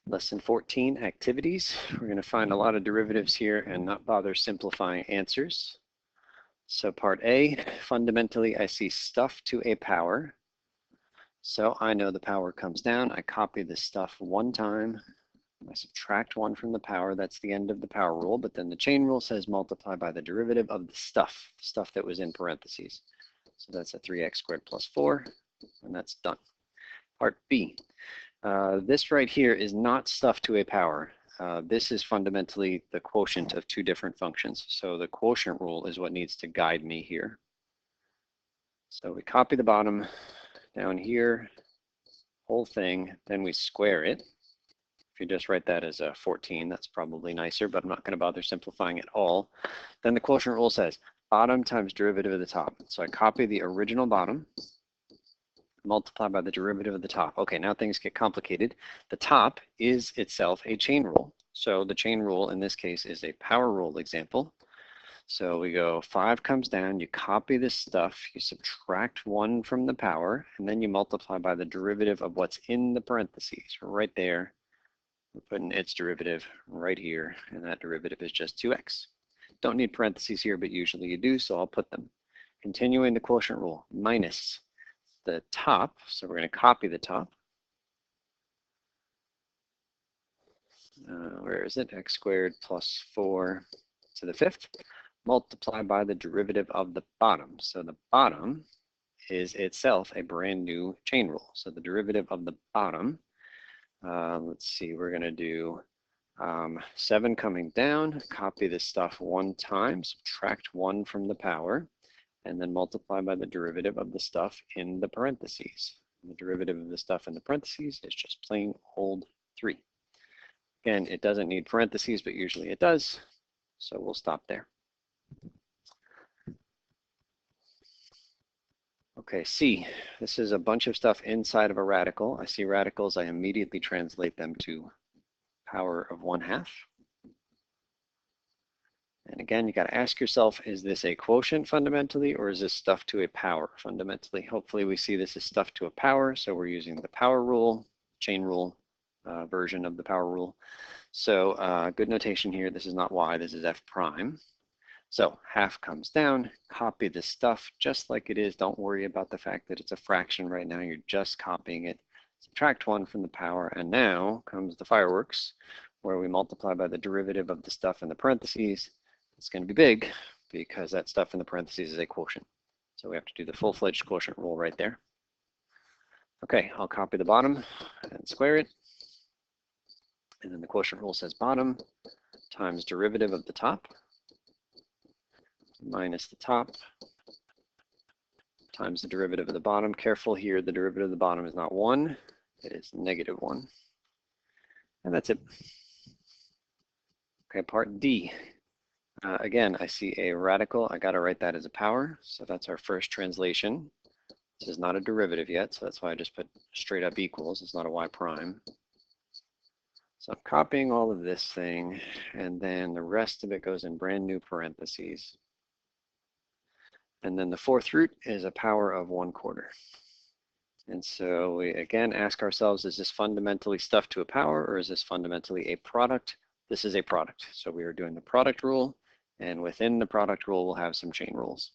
Lesson 14, activities. We're going to find a lot of derivatives here and not bother simplifying answers. So part A, fundamentally I see stuff to a power. So I know the power comes down. I copy this stuff one time. I subtract one from the power. That's the end of the power rule. But then the chain rule says multiply by the derivative of the stuff that was in parentheses. So that's a 3x squared plus 4, and that's done. Part B. This right here is not stuff to a power. This is fundamentally the quotient of two different functions. So the quotient rule is what needs to guide me here. So we copy the bottom down here, whole thing, then we square it. If you just write that as a 14, that's probably nicer, but I'm not going to bother simplifying it all. Then the quotient rule says bottom times derivative of the top. So I copy the original bottom, multiply by the derivative of the top. Okay, now things get complicated. The top is itself a chain rule. So the chain rule in this case is a power rule example. So we go 5 comes down, you copy this stuff, you subtract 1 from the power, and then you multiply by the derivative of what's in the parentheses. Right there, we're putting its derivative right here, and that derivative is just 2x. Don't need parentheses here, but usually you do, so I'll put them. Continuing the quotient rule, minus the top, so we're going to copy the top. Where is it? X squared plus 4 to the 5th, multiply by the derivative of the bottom. So the bottom is itself a brand new chain rule. So the derivative of the bottom, let's see, we're going to do 7 coming down, copy this stuff one time, subtract 1 from the power, and then multiply by the derivative of the stuff in the parentheses. And the derivative of the stuff in the parentheses is just plain old 3. Again, it doesn't need parentheses, but usually it does, so we'll stop there. Okay, C, this is a bunch of stuff inside of a radical. I see radicals, I immediately translate them to power of 1/2. And again, you got to ask yourself, is this a quotient fundamentally, or is this stuff to a power fundamentally? Hopefully we see this as stuff to a power, so we're using the power rule, chain rule version of the power rule. So good notation here, this is not y, this is f prime. So 1/2 comes down, copy this stuff just like it is. Don't worry about the fact that it's a fraction right now, you're just copying it. Subtract 1 from the power, and now comes the fireworks, where we multiply by the derivative of the stuff in the parentheses. It's going to be big because that stuff in the parentheses is a quotient. So we have to do the full-fledged quotient rule right there. Okay, I'll copy the bottom and square it. And then the quotient rule says bottom times derivative of the top minus the top times the derivative of the bottom. Careful here, the derivative of the bottom is not 1, it is -1. And that's it. Okay, part D. Again, I see a radical. I got to write that as a power. So that's our first translation. This is not a derivative yet, so that's why I just put straight up equals. It's not a y prime. So I'm copying all of this thing, and then the rest of it goes in brand new parentheses. And then the 4th root is a power of 1/4. And so we again ask ourselves, is this fundamentally stuff to a power, or is this fundamentally a product? This is a product. So we are doing the product rule, and within the product rule, we'll have some chain rules.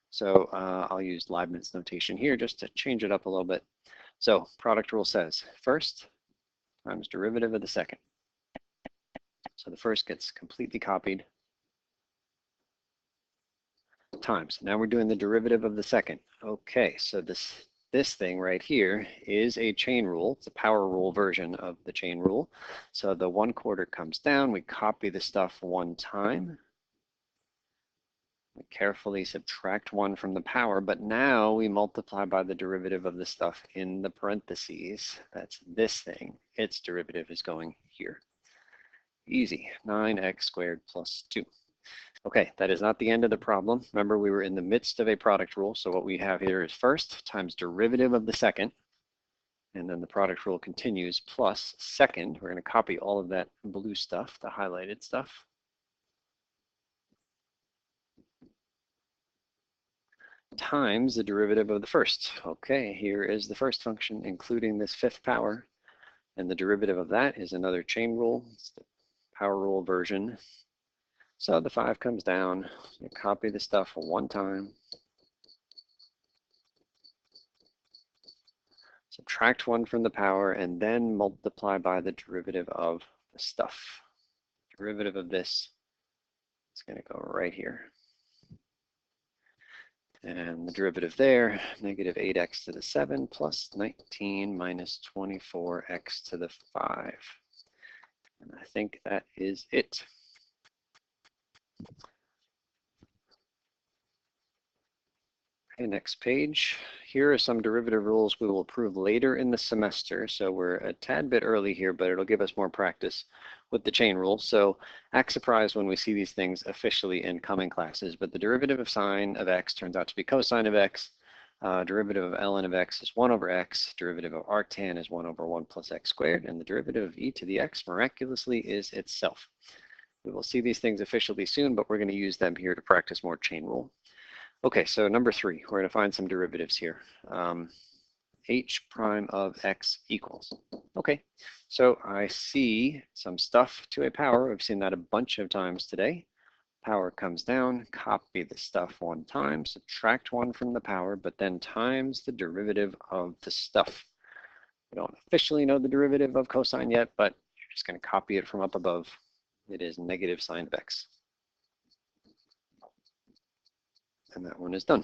So I'll use Leibniz notation here just to change it up a little bit. So product rule says first times derivative of the second. So the first gets completely copied times. Now we're doing the derivative of the second. Okay, so this thing right here is a chain rule. It's a power rule version of the chain rule. So the 1/4 comes down, we copy the stuff one time. We carefully subtract 1 from the power, but now we multiply by the derivative of the stuff in the parentheses. That's this thing. Its derivative is going here. Easy, 9x squared plus 2. Okay, that is not the end of the problem. Remember, we were in the midst of a product rule, so what we have here is first times derivative of the second, and then the product rule continues, plus second. We're going to copy all of that blue stuff, the highlighted stuff. Times the derivative of the first. Okay, here is the first function, including this 5th power. And the derivative of that is another chain rule. It's the power rule version. So the 5 comes down, you copy the stuff one time, subtract 1 from the power, and then multiply by the derivative of the stuff. Derivative of this is going to go right here. And the derivative there, negative 8x to the 7 plus 19 minus 24x to the 5. And I think that is it. Okay, next page. Here are some derivative rules we will prove later in the semester. So we're a tad bit early here, but it'll give us more practice with the chain rule. So act surprised when we see these things officially in coming classes. But the derivative of sine of x turns out to be cosine of x. Derivative of ln of x is 1 over x. Derivative of arctan is 1 over 1 plus x squared. And the derivative of e to the x miraculously is itself. We will see these things officially soon, but we're going to use them here to practice more chain rule. Okay, so number 3, we're going to find some derivatives here. H prime of x equals. Okay, so I see some stuff to a power. We've seen that a bunch of times today. Power comes down, copy the stuff one time, subtract 1 from the power, but then times the derivative of the stuff. We don't officially know the derivative of cosine yet, but you're just going to copy it from up above. It is negative sine of x. And that one is done.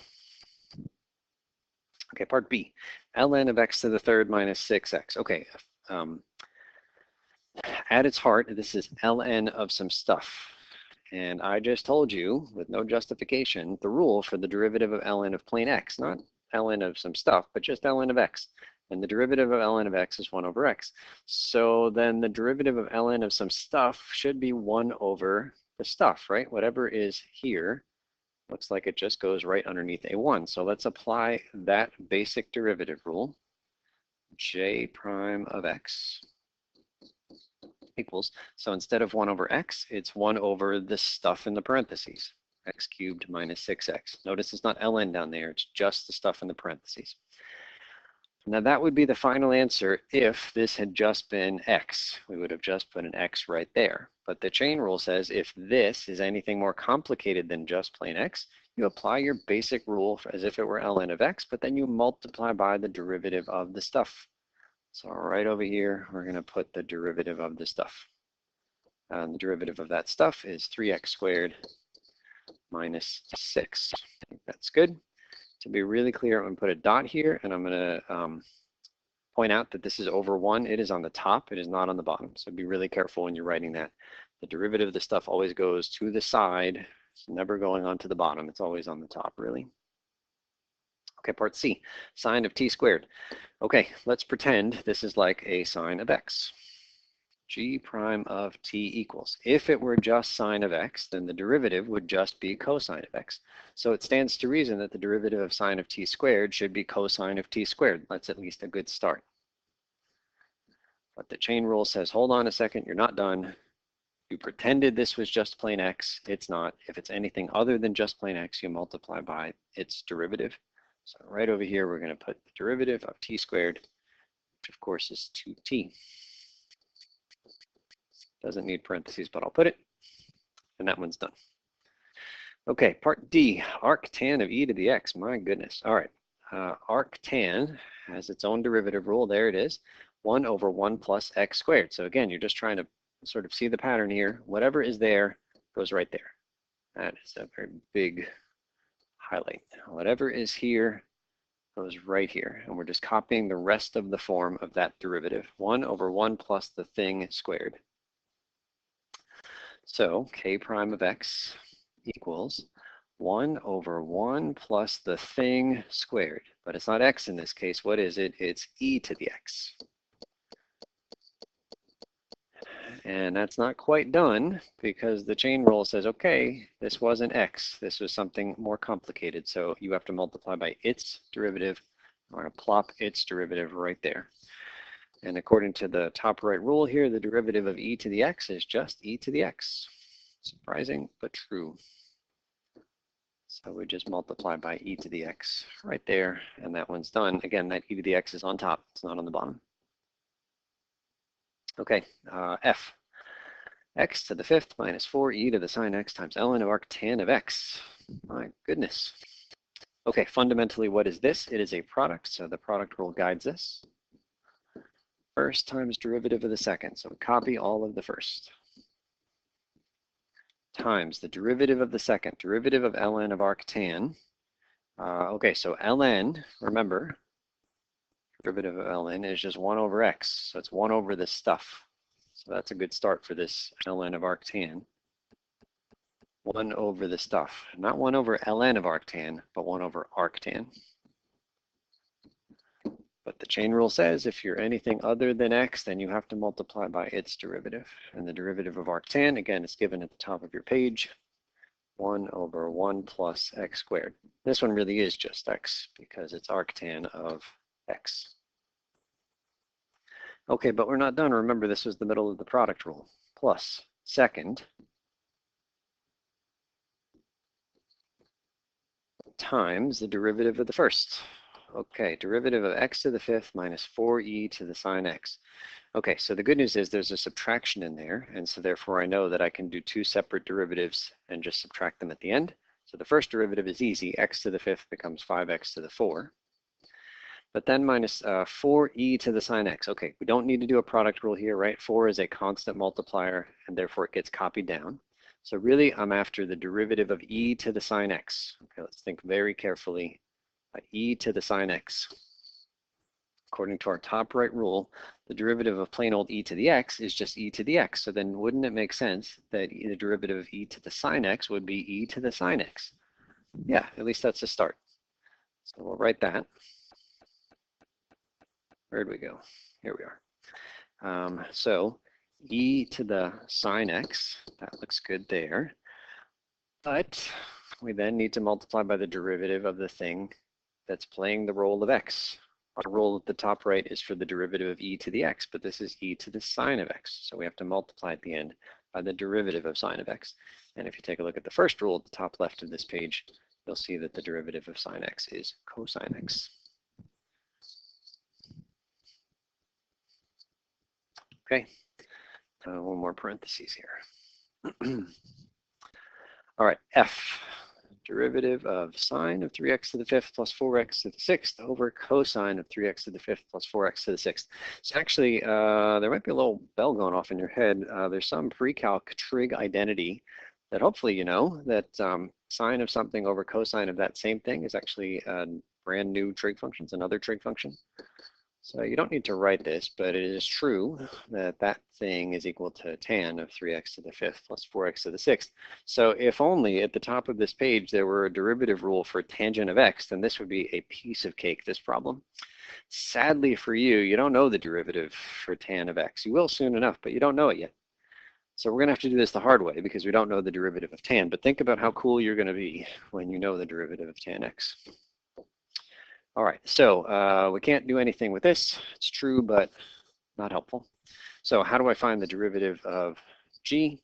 Okay, part B, ln of x to the 3rd minus 6x. Okay, at its heart, this is ln of some stuff. And I just told you, with no justification, the rule for the derivative of ln of plain x, not ln of some stuff, but just ln of x. And the derivative of ln of x is 1 over x. So then the derivative of ln of some stuff should be 1 over the stuff, right? Whatever is here. Looks like it just goes right underneath a1. So let's apply that basic derivative rule. J prime of x equals, so instead of 1 over x, it's 1 over the stuff in the parentheses, x cubed minus 6x. Notice it's not ln down there, it's just the stuff in the parentheses. Now that would be the final answer if this had just been x. We would have just put an x right there. But the chain rule says if this is anything more complicated than just plain x, you apply your basic rule as if it were ln of x, but then you multiply by the derivative of the stuff. So right over here, we're going to put the derivative of the stuff. And the derivative of that stuff is 3x squared minus 6. I think that's good. To be really clear, I'm going to put a dot here, and I'm going to point out that this is over 1. It is on the top. It is not on the bottom. So be really careful when you're writing that. The derivative of the stuff always goes to the side. It's never going onto the bottom. It's always on the top, really. Okay, part C, sine of t squared. Okay, let's pretend this is like a sine of x. G prime of t equals. If it were just sine of x, then the derivative would just be cosine of x. So it stands to reason that the derivative of sine of t squared should be cosine of t squared. That's at least a good start. But the chain rule says, hold on a second, you're not done. You pretended this was just plain x. It's not. If it's anything other than just plain x, you multiply by its derivative. So right over here, we're going to put the derivative of t squared, which of course is 2t. Doesn't need parentheses, but I'll put it. And that one's done. Okay, part D, arctan of e to the x. My goodness. All right. Arctan has its own derivative rule. There it is. 1 over 1 plus x squared. So again, you're just trying to sort of see the pattern here. Whatever is there goes right there. That is a very big highlight. Whatever is here goes right here. And we're just copying the rest of the form of that derivative. 1 over 1 plus the thing squared. So k prime of x equals 1 over 1 plus the thing squared. But it's not x in this case. What is it? It's e to the x. And that's not quite done because the chain rule says, okay, this wasn't x. This was something more complicated. So you have to multiply by its derivative. I'm going to plop its derivative right there. And according to the top right rule here, the derivative of e to the x is just e to the x. Surprising, but true. So we just multiply by e to the x right there, and that one's done. Again, that e to the x is on top. It's not on the bottom. Okay, F. X to the fifth minus 4e to the sine x times ln of arctan of x. My goodness. Okay, fundamentally, what is this? It is a product, so the product rule guides us. First times derivative of the second, so we copy all of the first. Times the derivative of the second, derivative of ln of arctan. Okay, so ln, remember, derivative of ln is just 1 over x, so it's 1 over this stuff. So that's a good start for this ln of arctan. 1 over the stuff, not 1 over ln of arctan, but 1 over arctan. But the chain rule says if you're anything other than x, then you have to multiply by its derivative. And the derivative of arctan, again, is given at the top of your page, 1 over 1 plus x squared. This one really is just x because it's arctan of x. Okay, but we're not done. Remember, this was the middle of the product rule. Plus second times the derivative of the first. Okay, derivative of x to the fifth minus 4e to the sine x. Okay, so the good news is there's a subtraction in there, and so therefore I know that I can do two separate derivatives and just subtract them at the end. So the first derivative is easy. X to the fifth becomes 5x to the 4. But then minus 4e to the sine x. Okay, we don't need to do a product rule here, right? 4 is a constant multiplier, and therefore it gets copied down. So really, I'm after the derivative of e to the sine x. Okay, let's think very carefully. E to the sine x. According to our top right rule, the derivative of plain old e to the x is just e to the x. So then wouldn't it make sense that the derivative of e to the sine x would be e to the sine x? Yeah, at least that's a start. So we'll write that. Where'd we go? Here we are. So e to the sine x, that looks good there. But we then need to multiply by the derivative of the thing that's playing the role of x. Our rule at the top right is for the derivative of e to the x, but this is e to the sine of x. So we have to multiply at the end by the derivative of sine of x. And if you take a look at the first rule at the top left of this page, you'll see that the derivative of sine x is cosine x. Okay, one more parentheses here. All right, f, derivative of sine of 3x to the fifth plus 4x to the sixth over cosine of 3x to the fifth plus 4x to the sixth. So actually, there might be a little bell going off in your head. There's some pre-calc trig identity that hopefully you know that sine of something over cosine of that same thing is actually a brand new trig function. It's another trig function. So you don't need to write this, but it is true that that thing is equal to tan of 3x to the fifth plus 4x to the sixth. So if only at the top of this page there were a derivative rule for tangent of x, then this would be a piece of cake, this problem. Sadly for you, you don't know the derivative for tan of x. You will soon enough, but you don't know it yet. So we're going to have to do this the hard way because we don't know the derivative of tan. But think about how cool you're going to be when you know the derivative of tan x. All right, so we can't do anything with this. It's true, but not helpful. So how do I find the derivative of g?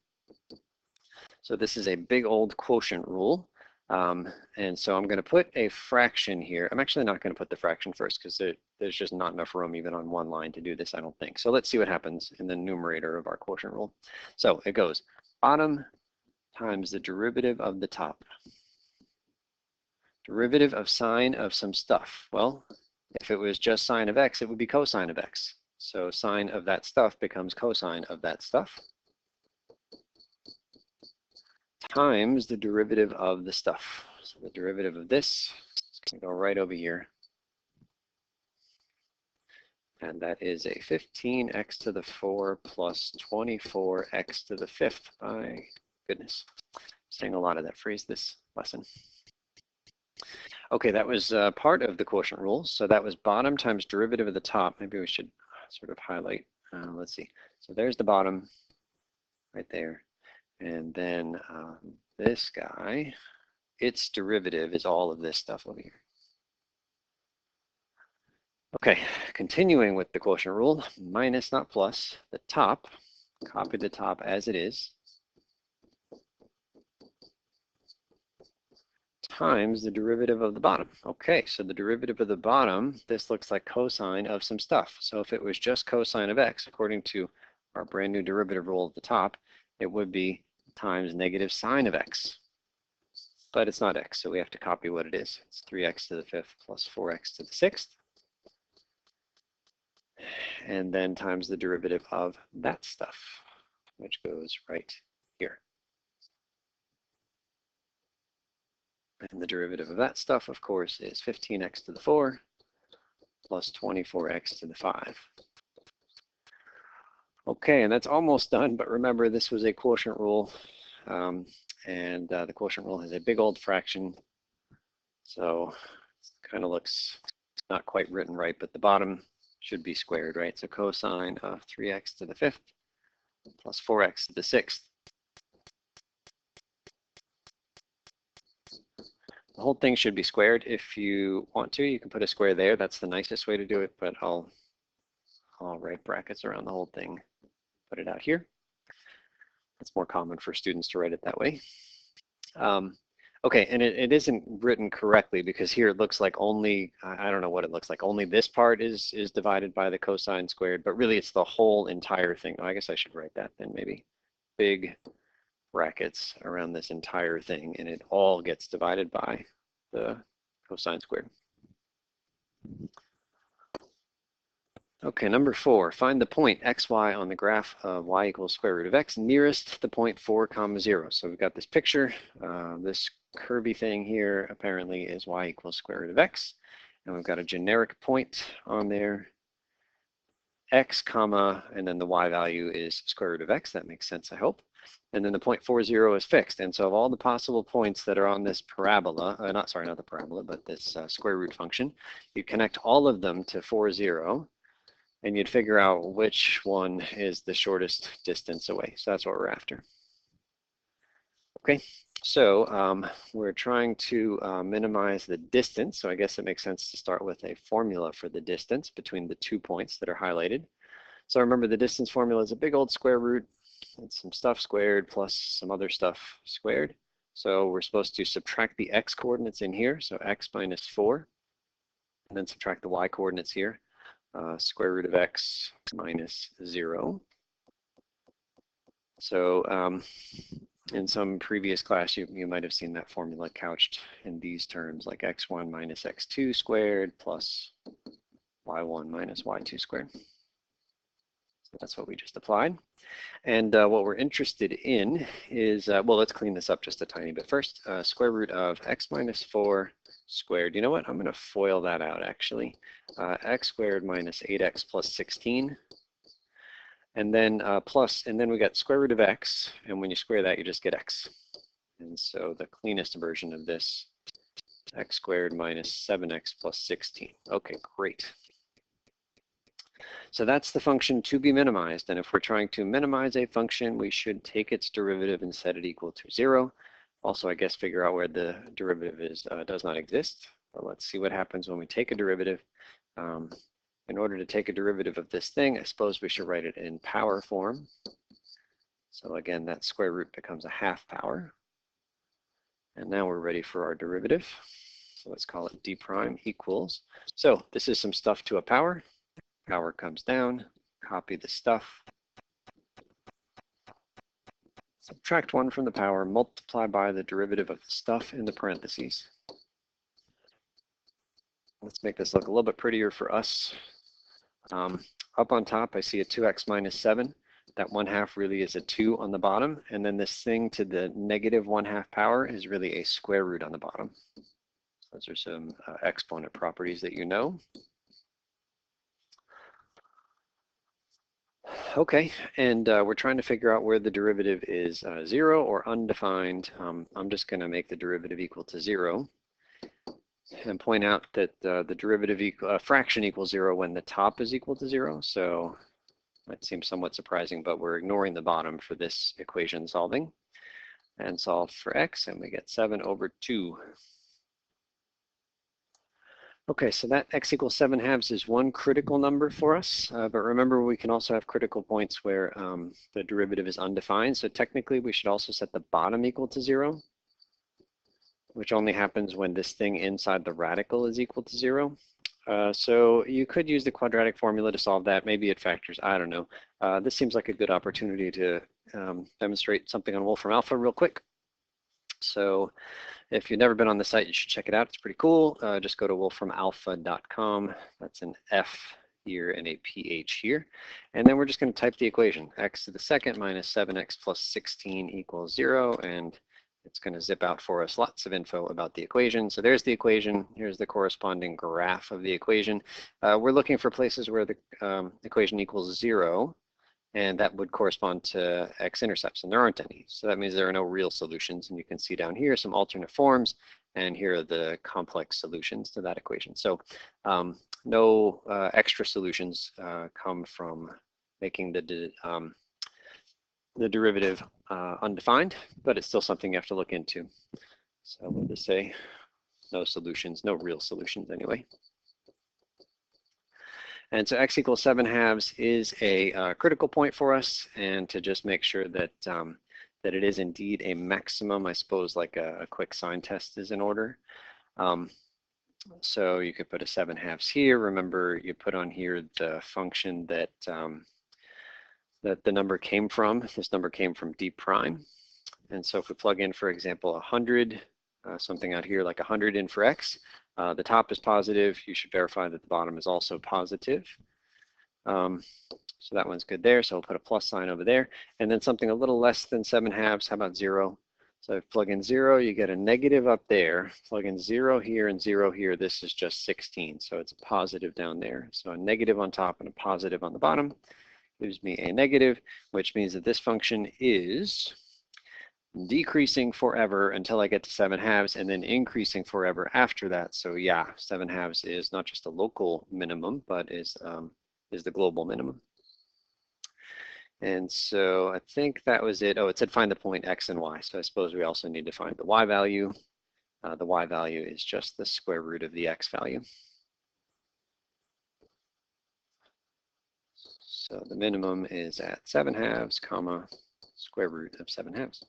So this is a big old quotient rule. And so I'm going to put a fraction here. I'm actually not going to put the fraction first because there's just not enough room even on one line to do this, I don't think. So let's see what happens in the numerator of our quotient rule. So it goes bottom times the derivative of the top. Derivative of sine of some stuff. Well, if it was just sine of x, it would be cosine of x. So sine of that stuff becomes cosine of that stuff times the derivative of the stuff. So the derivative of this is going to go right over here. And that is a 15x to the 4 plus 24x to the fifth. My goodness. I'm saying a lot of that phrase this lesson. Okay, that was part of the quotient rule. So that was bottom times derivative of the top. Maybe we should sort of highlight. Let's see. So there's the bottom right there. And then this guy, its derivative is all of this stuff over here. Okay, continuing with the quotient rule, minus not plus, the top, copy the top as it is, times the derivative of the bottom. Okay, so the derivative of the bottom, this looks like cosine of some stuff. So if it was just cosine of x, according to our brand new derivative rule at the top, it would be times negative sine of x. But it's not x, so we have to copy what it is. It's 3x to the 5th plus 4x to the 6th. And then times the derivative of that stuff, which goes right here. And the derivative of that stuff, of course, is 15x to the 4 plus 24x to the 5. Okay, and that's almost done, but remember this was a quotient rule, and the quotient rule has a big old fraction, so it kind of looks not quite written right, but the bottom should be squared, right? So cosine of 3x to the 5th plus 4x to the 6th. The whole thing should be squared. If you want to, you can put a square there. That's the nicest way to do it, but I'll write brackets around the whole thing, put it out here. It's more common for students to write it that way. Okay, and it isn't written correctly because here it looks like only, I don't know what it looks like, only this part is divided by the cosine squared, but really it's the whole entire thing. Oh, I guess I should write that then maybe. Big brackets around this entire thing, and it all gets divided by the cosine squared. Okay, number 4, find the point xy on the graph of y equals square root of x nearest the point 4, 0. So we've got this picture, this curvy thing here apparently is y equals square root of x, and we've got a generic point on there, x, comma, and then the y value is square root of x. That makes sense, I hope. And then the point 4, 0 is fixed. And so of all the possible points that are on this parabola, not the parabola, but this square root function, you connect all of them to 4, 0, and you'd figure out which one is the shortest distance away. So that's what we're after. Okay, so we're trying to minimize the distance. So I guess it makes sense to start with a formula for the distance between the 2 points that are highlighted. So remember the distance formula is a big old square root. It's some stuff squared plus some other stuff squared. So we're supposed to subtract the x coordinates in here. So x minus 4, and then subtract the y coordinates here. Square root of x minus 0. So in some previous class, you might have seen that formula couched in these terms, like x1 minus x2 squared plus y1 minus y2 squared. So that's what we just applied. And what we're interested in is, well, let's clean this up just a tiny bit first. Square root of x minus 4 squared. You know what? I'm going to FOIL that out, actually. X squared minus 8x plus 16. And then and then we got square root of x. And when you square that, you just get x. And so the cleanest version of this, x squared minus 7x plus 16. Okay, great. So that's the function to be minimized. And if we're trying to minimize a function, we should take its derivative and set it equal to 0. Also, I guess figure out where the derivative is does not exist. But let's see what happens when we take a derivative. In order to take a derivative of this thing, I suppose we should write it in power form. So again, that square root becomes a half power. And now we're ready for our derivative. So let's call it d prime equals. So this is some stuff to a power. Power comes down, copy the stuff. Subtract 1 from the power, multiply by the derivative of the stuff in the parentheses. Let's make this look a little bit prettier for us. Up on top, I see a 2x minus 7. That 1/2 really is a 2 on the bottom. And then this thing to the negative 1/2 power is really a square root on the bottom. Those are some exponent properties that you know. Okay, and we're trying to figure out where the derivative is 0 or undefined. I'm just going to make the derivative equal to 0 and point out that the derivative fraction equals 0 when the top is equal to 0. So that seems somewhat surprising, but we're ignoring the bottom for this equation solving. And solve for x, and we get 7 over 2. Okay, so that x equals 7/2 is one critical number for us, but remember we can also have critical points where the derivative is undefined. So technically we should also set the bottom equal to 0, which only happens when this thing inside the radical is equal to 0. So you could use the quadratic formula to solve that. Maybe it factors, I don't know. This seems like a good opportunity to demonstrate something on Wolfram Alpha real quick. So if you've never been on the site, you should check it out. It's pretty cool. Just go to wolframalpha.com. That's an F here and a PH here. And then we're just going to type the equation. X to the second minus 7x plus 16 equals 0. And it's going to zip out for us lots of info about the equation. So there's the equation. Here's the corresponding graph of the equation. We're looking for places where the equation equals 0. And that would correspond to x-intercepts, and there aren't any. So that means there are no real solutions. And you can see down here some alternate forms, and here are the complex solutions to that equation. So no extra solutions come from making the derivative undefined, but it's still something you have to look into. So we'll just say no solutions, no real solutions anyway. And so x equals 7/2 is a critical point for us. And to just make sure that, that it is indeed a maximum, I suppose like a quick sign test is in order. So you could put a 7/2 here. Remember, you put on here the function that, that the number came from. This number came from d prime. And so if we plug in, for example, 100, something out here like 100 in for x, the top is positive. You should verify that the bottom is also positive. So that one's good there. So we'll put a plus sign over there. And then something a little less than 7/2. How about 0? So if you plug in 0, you get a negative up there. Plug in 0 here and 0 here. This is just 16. So it's a positive down there. So a negative on top and a positive on the bottom gives me a negative, which means that this function is decreasing forever until I get to 7/2 and then increasing forever after that. So yeah, 7/2 is not just a local minimum, but is the global minimum. And so I think that was it. Oh, it said find the point x and y. So I suppose we also need to find the y value. The y value is just the square root of the x value. So the minimum is at 7/2, comma, square root of 7/2.